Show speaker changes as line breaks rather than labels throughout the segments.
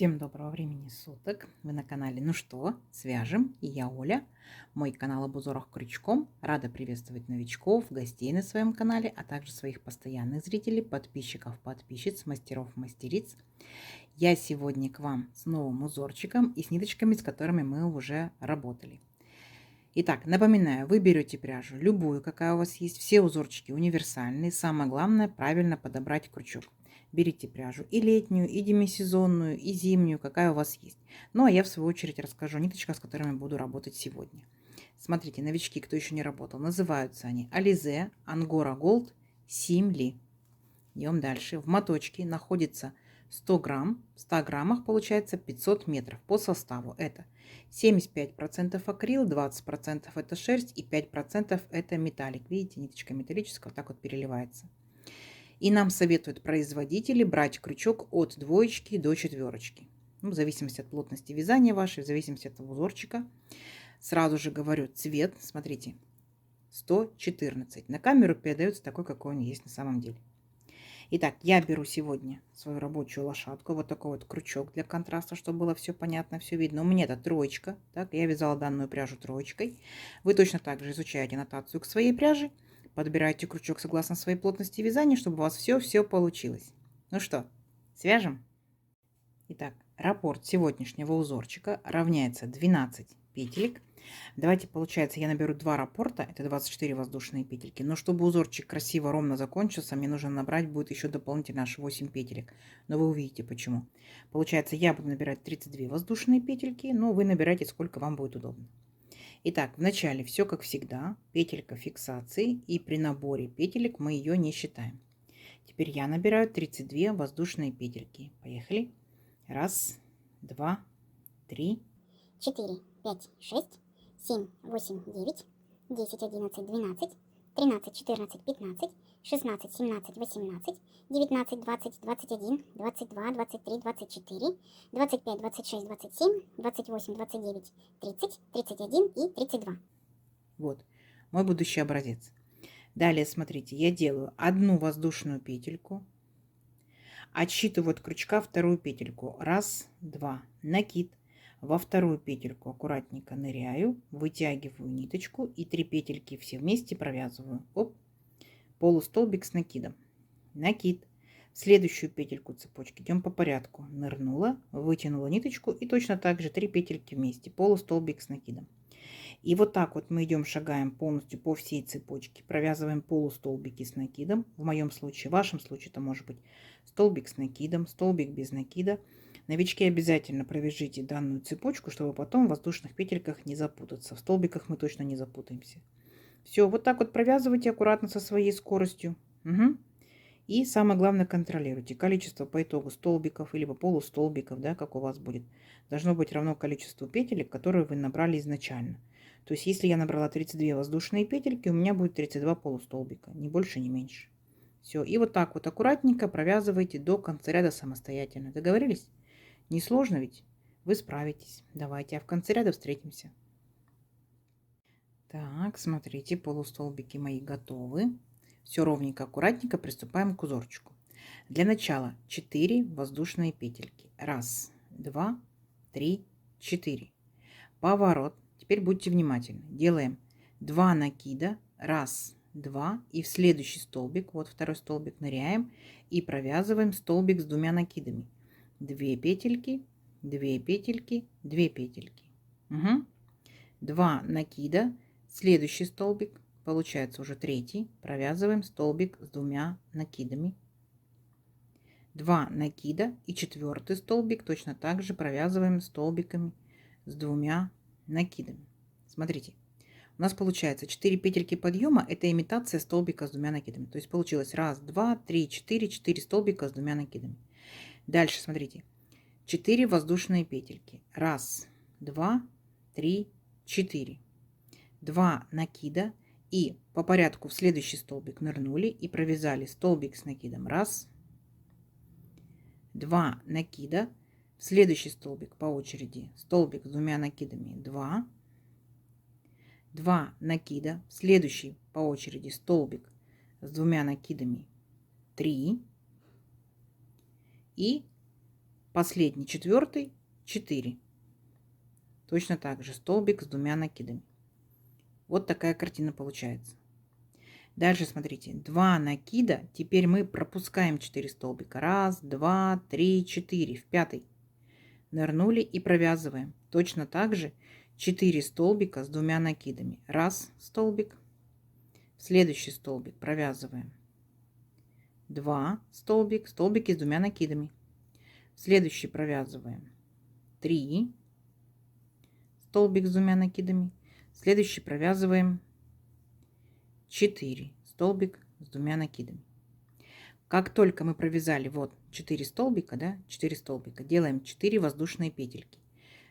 Всем доброго времени суток! Вы на канале «Ну что, свяжем?» И я Оля. Мой канал об узорах крючком. Рада приветствовать новичков, гостей на своем канале, а также своих постоянных зрителей, подписчиков, подписчиц, мастеров, мастериц. Я сегодня к вам с новым узорчиком и с ниточками, с которыми мы уже работали. Итак, напоминаю, вы берете пряжу, любую, какая у вас есть. Все узорчики универсальные. Самое главное, правильно подобрать крючок. Берите пряжу и летнюю, и демисезонную, и зимнюю, какая у вас есть. Ну, а я в свою очередь расскажу о ниточках, с которыми буду работать сегодня. Смотрите, новички, кто еще не работал, называются они Alize, Angora Gold, Simli. Идем дальше. В моточке находится 100 грамм. В 100 граммах получается 500 метров по составу. Это 75% акрил, 20% это шерсть и 5% это металлик. Видите, ниточка металлическая, вот так вот переливается. И нам советуют производители брать крючок от двоечки до четверочки. Ну, в зависимости от плотности вязания вашей, в зависимости от узорчика. Сразу же говорю, цвет, смотрите, 114. На камеру передается такой, какой он есть на самом деле. Итак, я беру сегодня свою рабочую лошадку, вот такой вот крючок для контраста, чтобы было все понятно, все видно. У меня это троечка, так, я вязала данную пряжу троечкой. Вы точно так же изучаете нотацию к своей пряже, подбираете крючок согласно своей плотности вязания, чтобы у вас все получилось. Ну что, свяжем? Итак, раппорт сегодняшнего узорчика равняется 12 петелек. Давайте, получается, я наберу 2 раппорта, это 24 воздушные петельки. Но чтобы узорчик красиво, ровно закончился, мне нужно набрать будет еще дополнительно аж 8 петелек. Но вы увидите почему. Получается, я буду набирать 32 воздушные петельки, но вы набирайте сколько вам будет удобно. Итак, в начале все как всегда, петелька фиксации, и при наборе петелек мы ее не считаем. Теперь я набираю 32 воздушные петельки. Поехали. Раз, два, три,
4, 5, 6, 7, 8, 9, 10, 11, 12, 13, 14, 15, 16, 17, 18, 19, 20, 21, 22, 23, 24, 25, 26, 27, 28, 29, 30, 31 и 32.
Вот мой будущий образец. Далее, смотрите, я делаю одну воздушную петельку, отсчитываю от крючка вторую петельку. Раз, два, накид. Во вторую петельку аккуратненько ныряю, вытягиваю ниточку и 3 петельки все вместе провязываю. Оп, полустолбик с накидом. Накид. В следующую петельку цепочки идем по порядку. Нырнула, вытянула ниточку и точно так же 3 петельки вместе. Полустолбик с накидом. И вот так вот мы идем, шагаем полностью по всей цепочке, провязываем полустолбики с накидом. В моем случае, в вашем случае это может быть столбик с накидом, столбик без накида. Новички обязательно провяжите данную цепочку, чтобы потом в воздушных петельках не запутаться. В столбиках мы точно не запутаемся. Все, вот так вот провязывайте аккуратно со своей скоростью. Угу. И самое главное, контролируйте количество по итогу столбиков, либо полустолбиков, да, как у вас будет. Должно быть равно количеству петелек, которые вы набрали изначально. То есть, если я набрала 32 воздушные петельки, у меня будет 32 полустолбика, ни больше, ни меньше. Все, и вот так вот аккуратненько провязывайте до конца ряда самостоятельно. Договорились? Несложно ведь? Вы справитесь. Давайте, а в конце ряда встретимся. Так, смотрите, полустолбики мои готовы. Все ровненько, аккуратненько приступаем к узорчику. Для начала 4 воздушные петельки. Раз, два, три, 4. Поворот. Теперь будьте внимательны. Делаем 2 накида. Раз, два. И в следующий столбик, вот второй столбик, ныряем и провязываем столбик с 2 накидами. 2 петельки, 2 петельки, 2 петельки. Угу. 2 накида. Следующий столбик, получается уже третий, провязываем столбик с 2 накидами. 2 накида и четвертый столбик точно так же провязываем столбиками с 2 накидами. Смотрите, у нас получается 4 петельки подъема, это имитация столбика с 2 накидами. То есть получилось 1, 2, 3, 4, 4 столбика с 2 накидами. Дальше смотрите, 4 воздушные петельки. 1, 2, 3, 4. 2 накида и по порядку в следующий столбик нырнули и провязали столбик с накидом. 1, 2 накида, в следующий столбик по очереди столбик с 2 накидами. 2, 2 накида, в следующий по очереди столбик с 2 накидами. 3 и последний, четвертый, 4. Точно так же столбик с 2 накидами. Вот такая картина получается. Дальше смотрите, 2 накида, теперь мы пропускаем 4 столбика. 1, 2, 3, 4, в 5. Нырнули и провязываем. Точно так же 4 столбика с 2 накидами. 1 столбик, в следующий столбик провязываем 2 столбик, столбики с 2 накидами. В следующий провязываем 3 столбик с 2 накидами. В следующий провязываем 4 столбик с 2 накидами. Как только мы провязали вот 4 столбика, да, 4 столбика, делаем 4 воздушные петельки.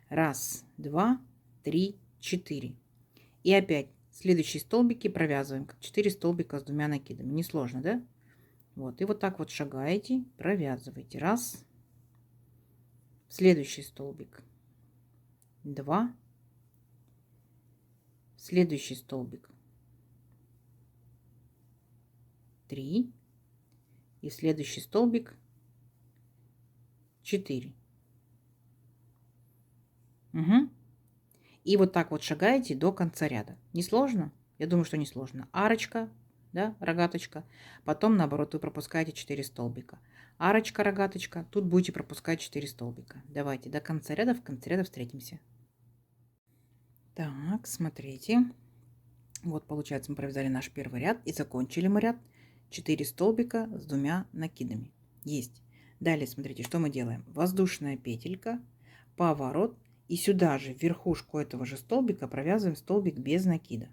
1, 2, 3, 4. И опять следующие столбики провязываем, как 4 столбика с 2 накидами. Несложно, да? Вот, и вот так вот шагаете, провязываете. 1, следующий столбик, 2, следующий столбик, 3, и следующий столбик 4. Угу. И вот так вот шагаете до конца ряда. Не сложно? Я думаю, что не сложно. Арочка, да, рогаточка. Потом, наоборот, вы пропускаете 4 столбика. Арочка, рогаточка. Тут будете пропускать 4 столбика. Давайте до конца ряда, в конце ряда встретимся. Так, смотрите. Вот, получается, мы провязали наш первый ряд и закончили мы ряд. 4 столбика с 2 накидами. Есть. Далее, смотрите, что мы делаем. Воздушная петелька, поворот. И сюда же, в верхушку этого же столбика, провязываем столбик без накида.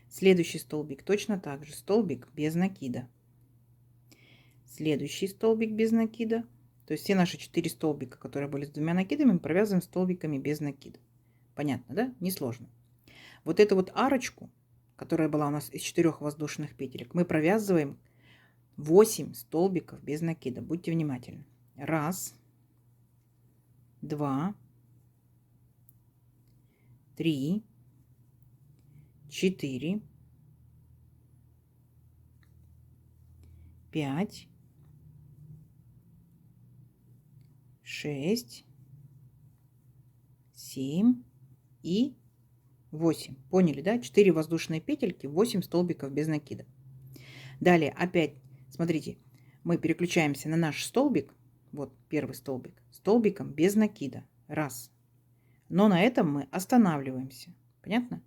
Следующий столбик точно так же. Столбик без накида. Следующий столбик без накида. То есть все наши 4 столбика, которые были с 2 накидами, мы провязываем столбиками без накида. Понятно, да? Несложно. Вот эту вот арочку, которая была у нас из 4 воздушных петелек, мы провязываем 8 столбиков без накида. Будьте внимательны. 1, 2, 3, 4, 5, 6, 7 и 8. Поняли, да? 4 воздушные петельки, 8 столбиков без накида. Далее опять, смотрите, мы переключаемся на наш столбик. Вот первый столбик. Столбиком без накида. 1. Но на этом мы останавливаемся. Понятно?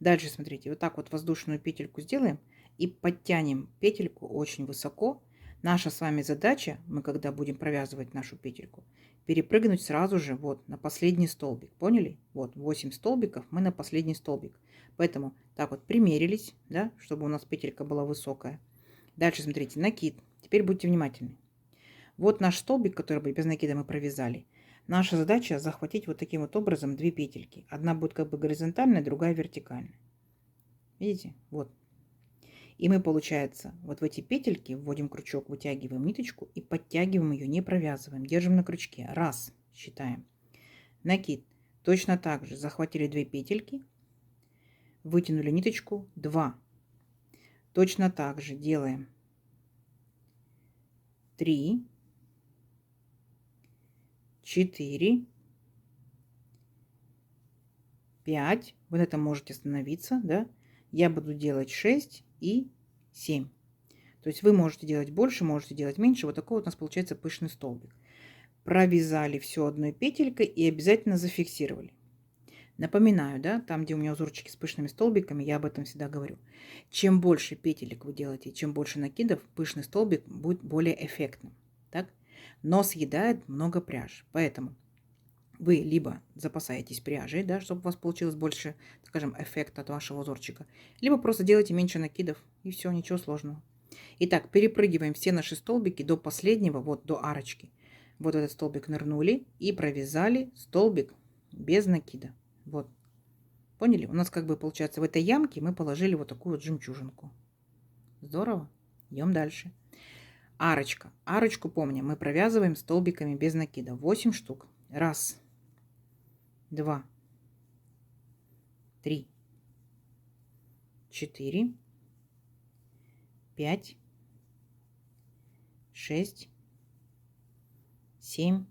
Дальше, смотрите, вот так вот воздушную петельку сделаем и подтянем петельку очень высоко. Наша с вами задача, мы когда будем провязывать нашу петельку, перепрыгнуть сразу же вот на последний столбик. Поняли? Вот 8 столбиков, мы на последний столбик. Поэтому так вот примерились, да, чтобы у нас петелька была высокая. Дальше, смотрите, накид. Теперь будьте внимательны. Вот наш столбик, который без накида мы провязали. Наша задача захватить вот таким вот образом 2 петельки. Одна будет как бы горизонтальная, другая вертикальная. Видите? Вот. И мы, получается, вот в эти петельки вводим крючок, вытягиваем ниточку и подтягиваем ее, не провязываем. Держим на крючке. 1, считаем. Накид. Точно так же захватили 2 петельки, вытянули ниточку. 2. Точно так же делаем 3, 4, 5. Вот это можете остановиться, да? Я буду делать 6 и 7. То есть вы можете делать больше, можете делать меньше. Вот такой вот у нас получается пышный столбик. Провязали все одной петелькой и обязательно зафиксировали. Напоминаю, да, там, где у меня узорчики с пышными столбиками, я об этом всегда говорю. Чем больше петелек вы делаете, чем больше накидов, пышный столбик будет более эффектным. Так? Но съедает много пряжи. Поэтому вы либо запасаетесь пряжей, да, чтобы у вас получилось больше, скажем, эффекта от вашего узорчика, либо просто делайте меньше накидов, и все, ничего сложного. Итак, перепрыгиваем все наши столбики до последнего, вот до арочки. Вот этот столбик нырнули и провязали столбик без накида. Вот. Поняли? У нас как бы получается в этой ямке мы положили вот такую вот жемчужинку. Здорово. Идем дальше. Арочка. Арочку, помним, мы провязываем столбиками без накида. 8 штук. 1, 2, 3, 4, 5, 6, 7,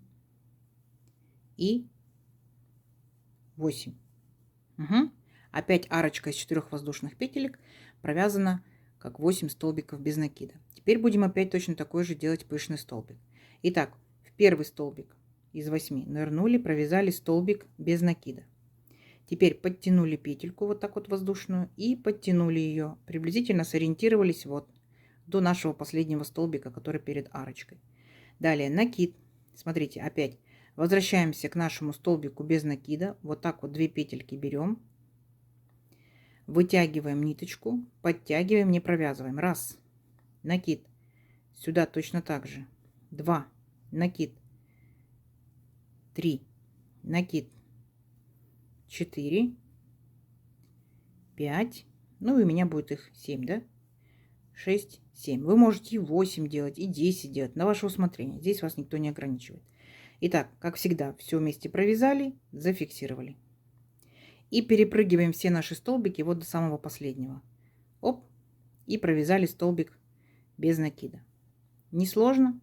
и 8. Угу. Опять арочка из 4 воздушных петелек провязана как 8 столбиков без накида. Теперь будем опять точно такой же делать пышный столбик. Итак, в первый столбик из 8 нырнули, провязали столбик без накида. Теперь подтянули петельку вот так вот воздушную и подтянули ее. Приблизительно сориентировались вот до нашего последнего столбика, который перед арочкой. Далее накид. Смотрите, опять возвращаемся к нашему столбику без накида. Вот так вот 2 петельки берем. Вытягиваем ниточку, подтягиваем, не провязываем. Раз, накид. Сюда точно так же. 2, накид. 3, накид. 4, 5. Ну и у меня будет их 7, да? 6, 7. Вы можете и 8 делать, и 10 делать, на ваше усмотрение. Здесь вас никто не ограничивает. Итак, как всегда, все вместе провязали, зафиксировали. И перепрыгиваем все наши столбики вот до самого последнего. Оп, и провязали столбик без накида. Несложно?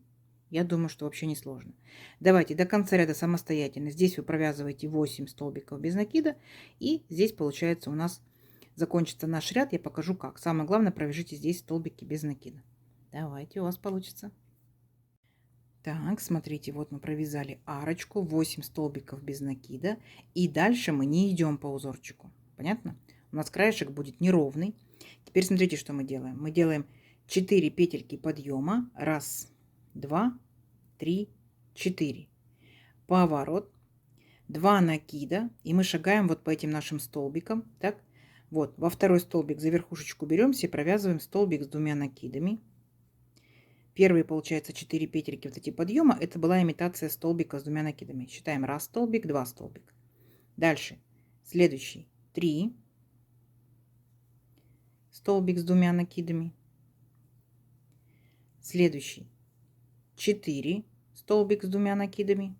Я думаю, что вообще не сложно. Давайте до конца ряда самостоятельно. Здесь вы провязываете 8 столбиков без накида. И здесь получается у нас закончится наш ряд. Я покажу как. Самое главное, провяжите здесь столбики без накида. Давайте, у вас получится. Так, смотрите, вот мы провязали арочку, 8 столбиков без накида. И дальше мы не идем по узорчику. Понятно? У нас краешек будет неровный. Теперь смотрите, что мы делаем. Мы делаем 4 петельки подъема. Раз, 2, 3, 4. Поворот. 2 накида. И мы шагаем вот по этим нашим столбикам. Так, вот во второй столбик за верхушечку беремся и провязываем столбик с 2 накидами. Первые, получается, 4 петельки вот эти подъема. Это была имитация столбика с 2 накидами. Считаем 1 столбик, 2 столбик. Дальше. Следующий. 3 столбик с 2 накидами. Следующий. 4 столбик с 2 накидами.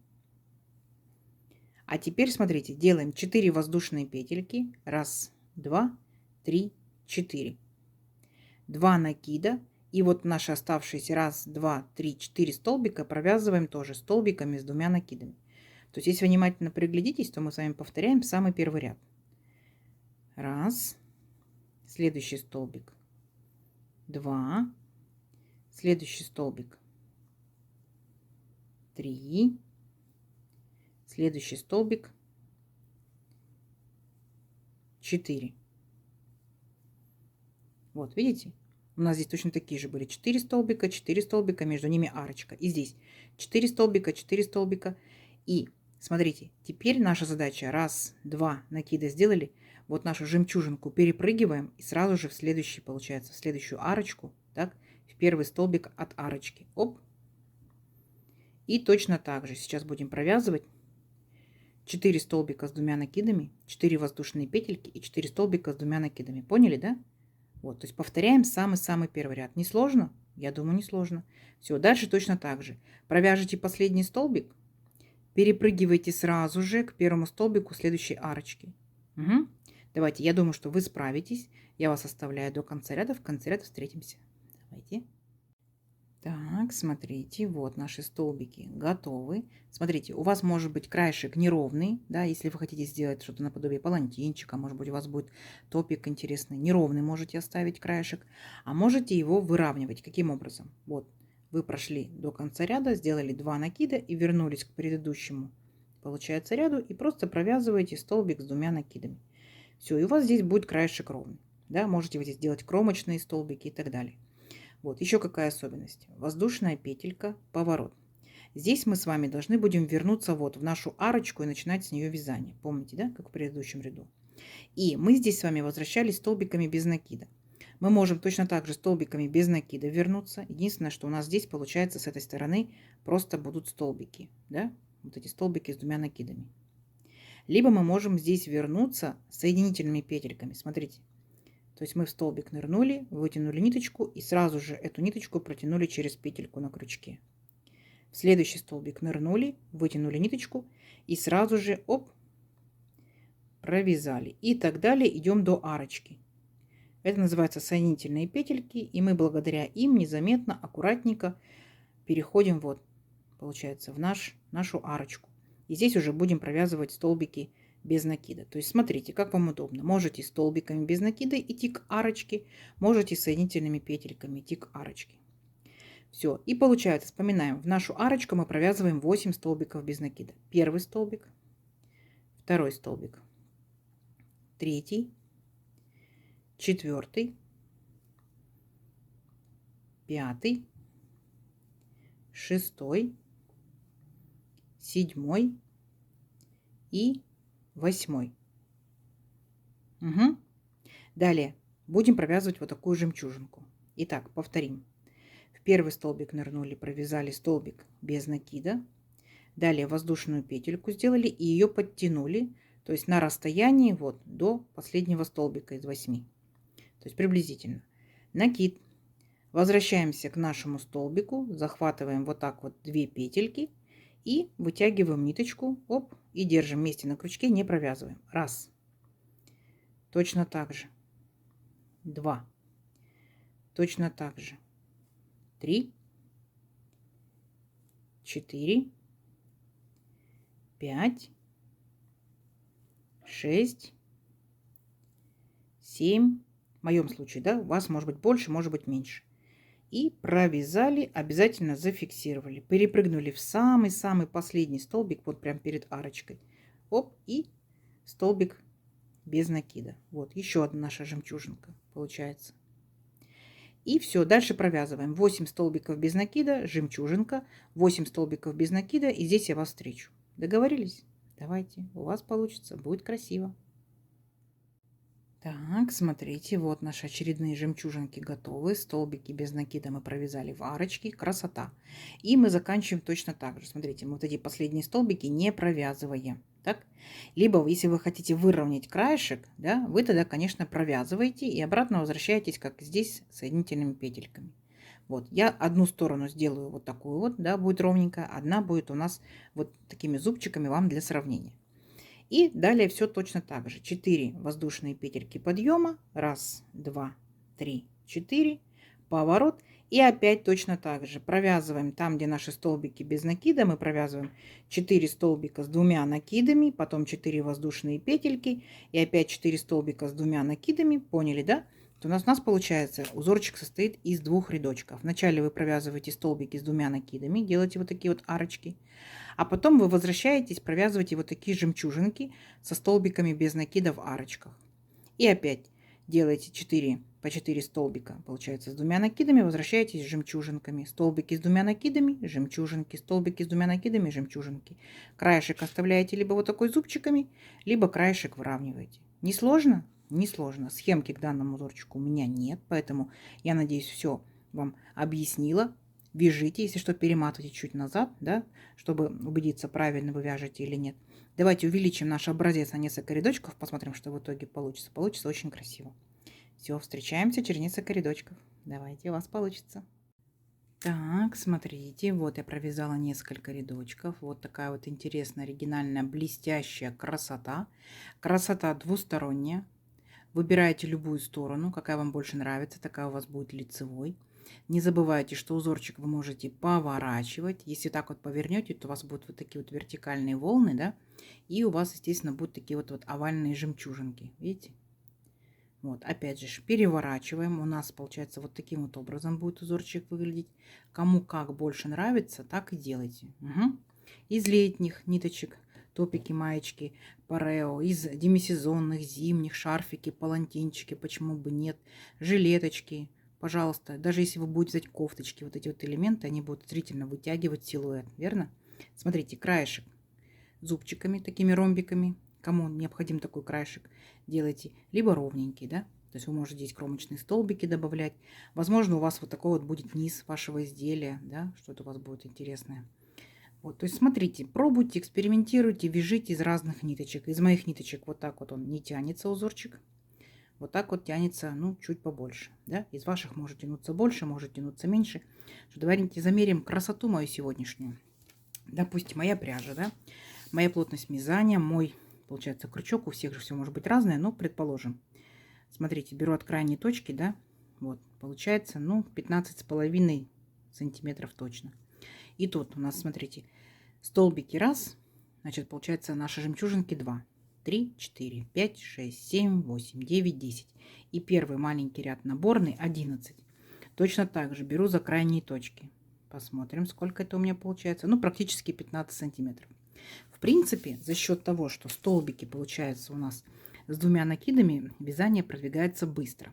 А теперь, смотрите, делаем 4 воздушные петельки. 1, 2, 3, 4. 2 накида. И вот наши оставшиеся 1, 2, 3, 4 столбика провязываем тоже столбиками с 2 накидами. То есть, если внимательно приглядитесь, то мы с вами повторяем самый первый ряд. 1, следующий столбик, 2, следующий столбик, 3, следующий столбик, 4. Вот, видите? У нас здесь точно такие же были 4 столбика, между ними арочка. И здесь 4 столбика, 4 столбика. И смотрите, теперь наша задача 1, 2 накида сделали. Вот нашу жемчужинку перепрыгиваем и сразу же в следующий, получается, в следующую арочку, так, в первый столбик от арочки. Оп. И точно так же сейчас будем провязывать 4 столбика с 2 накидами, 4 воздушные петельки и 4 столбика с 2 накидами. Поняли, да? Вот, то есть повторяем самый-самый первый ряд. Не сложно? Я думаю, не сложно. Все, дальше точно так же. Провяжите последний столбик, перепрыгивайте сразу же к первому столбику следующей арочки. Угу. Давайте, я думаю, что вы справитесь. Я вас оставляю до конца ряда. В конце ряда встретимся. Давайте. Так, смотрите, вот наши столбики готовы. Смотрите, у вас может быть краешек неровный, да, если вы хотите сделать что-то наподобие палантинчика, может быть, у вас будет топик интересный, неровный можете оставить краешек, а можете его выравнивать. Каким образом? Вот, вы прошли до конца ряда, сделали 2 накида и вернулись к предыдущему, получается, ряду и просто провязываете столбик с 2 накидами. Все, и у вас здесь будет краешек ровный, да, можете вы здесь делать кромочные столбики и так далее. Вот, еще какая особенность. Воздушная петелька, поворот. Здесь мы с вами должны будем вернуться вот в нашу арочку и начинать с нее вязание. Помните, да, как в предыдущем ряду? И мы здесь с вами возвращались столбиками без накида. Мы можем точно так же столбиками без накида вернуться. Единственное, что у нас здесь получается с этой стороны просто будут столбики, да, вот эти столбики с 2 накидами. Либо мы можем здесь вернуться соединительными петельками. Смотрите. То есть мы в столбик нырнули, вытянули ниточку и сразу же эту ниточку протянули через петельку на крючке. В следующий столбик нырнули, вытянули ниточку и сразу же оп, провязали. И так далее идем до арочки. Это называется соединительные петельки, и мы благодаря им незаметно, аккуратненько переходим вот, получается, в нашу арочку. И здесь уже будем провязывать столбики без накида. То есть смотрите, как вам удобно. Можете столбиками без накида идти к арочке, можете соединительными петельками идти к арочке. Все. И получается, вспоминаем, в нашу арочку мы провязываем 8 столбиков без накида. Первый столбик, второй столбик, третий, четвертый, пятый, шестой, седьмой и восьмой. Угу. Далее будем провязывать вот такую жемчужинку. Итак, повторим. В первый столбик нырнули, провязали столбик без накида. Далее воздушную петельку сделали и ее подтянули, то есть на расстоянии вот до последнего столбика из 8. То есть приблизительно. Накид. Возвращаемся к нашему столбику, захватываем вот так вот 2 петельки и вытягиваем ниточку, оп, и держим вместе на крючке, не провязываем. Раз. Точно так же. 2. Точно так же. 3. 4. 5. 6. 7. В моем случае, да, у вас может быть больше, может быть меньше. И провязали, обязательно зафиксировали. Перепрыгнули в самый-самый последний столбик, вот прям перед арочкой. Оп, и столбик без накида. Вот, еще одна наша жемчужинка получается. И все, дальше провязываем 8 столбиков без накида, жемчужинка, 8 столбиков без накида, и здесь я вас встречу. Договорились? Давайте, у вас получится, будет красиво. Так, смотрите, вот наши очередные жемчужинки готовы. Столбики без накида мы провязали в арочки. Красота. И мы заканчиваем точно так же. Смотрите, мы вот эти последние столбики не провязываем. Так? Либо, если вы хотите выровнять краешек, да, вы тогда, конечно, провязываете и обратно возвращаетесь, как здесь, соединительными петельками. Вот, я одну сторону сделаю вот такую вот, да, будет ровненькая. Одна будет у нас вот такими зубчиками вам для сравнения. И далее все точно так же. 4 воздушные петельки подъема. 1, 2, 3, 4. Поворот. И опять точно так же. Провязываем там, где наши столбики без накида. Мы провязываем 4 столбика с 2 накидами. Потом 4 воздушные петельки. И опять 4 столбика с 2 накидами. Поняли, да? То у нас получается узорчик состоит из 2 рядочков. Вначале вы провязываете столбики с 2 накидами. Делаете вот такие вот арочки. А потом вы возвращаетесь, провязываете вот такие жемчужинки со столбиками без накида в арочках. И опять делаете 4 по 4 столбика, получается, с 2 накидами, возвращаетесь с жемчужинками. Столбики с 2 накидами, жемчужинки, столбики с 2 накидами, жемчужинки. Краешек оставляете либо вот такой зубчиками, либо краешек выравниваете. Не сложно? Не сложно. Схемки к данному узорчику у меня нет, поэтому я надеюсь, все вам объяснила. Вяжите, если что, перематывайте чуть назад, да, чтобы убедиться, правильно вы вяжете или нет. Давайте увеличим наш образец на несколько рядочков, посмотрим, что в итоге получится. Получится очень красиво. Все, встречаемся через несколько рядочков. Давайте, у вас получится. Так, смотрите, вот я провязала несколько рядочков. Вот такая вот интересная, оригинальная, блестящая красота. Красота двусторонняя. Выбирайте любую сторону, какая вам больше нравится, такая у вас будет лицевой. Не забывайте, что узорчик вы можете поворачивать. Если так вот повернете, то у вас будут вот такие вот вертикальные волны, да, и у вас, естественно, будут такие вот овальные жемчужинки. Видите? Вот, опять же, переворачиваем. У нас, получается, вот таким вот образом будет узорчик выглядеть. Кому как больше нравится, так и делайте. Угу. Из летних ниточек топики, маечки, парео, из демисезонных, зимних, шарфики, палантинчики, почему бы нет, жилеточки. Пожалуйста, даже если вы будете взять кофточки, вот эти вот элементы, они будут зрительно вытягивать силуэт, верно? Смотрите, краешек зубчиками, такими ромбиками. Кому необходим такой краешек, делайте либо ровненький, да, то есть вы можете здесь кромочные столбики добавлять. Возможно, у вас вот такой вот будет низ вашего изделия, да, что-то у вас будет интересное. Вот, то есть смотрите, пробуйте, экспериментируйте, вяжите из разных ниточек. Из моих ниточек вот так вот он не тянется узорчик. Вот так вот тянется, ну, чуть побольше, да. Из ваших может тянуться больше, может тянуться меньше. Давайте замерим красоту мою сегодняшнюю. Допустим, моя пряжа, да, моя плотность вязания, мой, получается, крючок. У всех же все может быть разное, но предположим. Смотрите, беру от крайней точки, да, вот, получается, ну, 15,5 сантиметров точно. И тут у нас, смотрите, столбики раз, Значит, получается наши жемчужинки 2. 3, 4, 5, 6, 7, 8, 9, 10. И первый маленький ряд наборный 11. Точно так же беру за крайние точки. Посмотрим, сколько это у меня получается. Ну, практически 15 сантиметров. В принципе, за счет того, что столбики получаются у нас с двумя накидами, вязание продвигается быстро.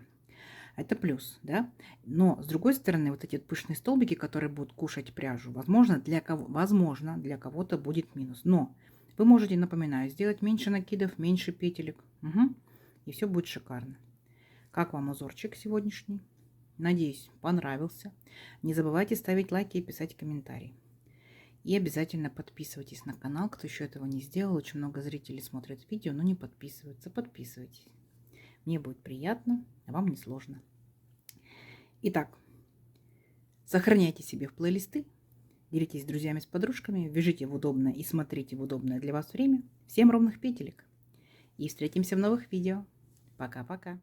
Это плюс, да? Но, с другой стороны, вот эти пышные столбики, которые будут кушать пряжу, возможно, для кого-то будет минус. Но вы можете, напоминаю, сделать меньше накидов, меньше петелек. Угу. И все будет шикарно. Как вам узорчик сегодняшний? Надеюсь, понравился. Не забывайте ставить лайки и писать комментарии. И обязательно подписывайтесь на канал, кто еще этого не сделал. Очень много зрителей смотрят видео, но не подписываются. Подписывайтесь. Мне будет приятно, а вам не сложно. Итак, сохраняйте себе в плейлисты, делитесь с друзьями, с подружками, вяжите в удобное и смотрите в удобное для вас время. Всем ровных петелек. И встретимся в новых видео. Пока-пока.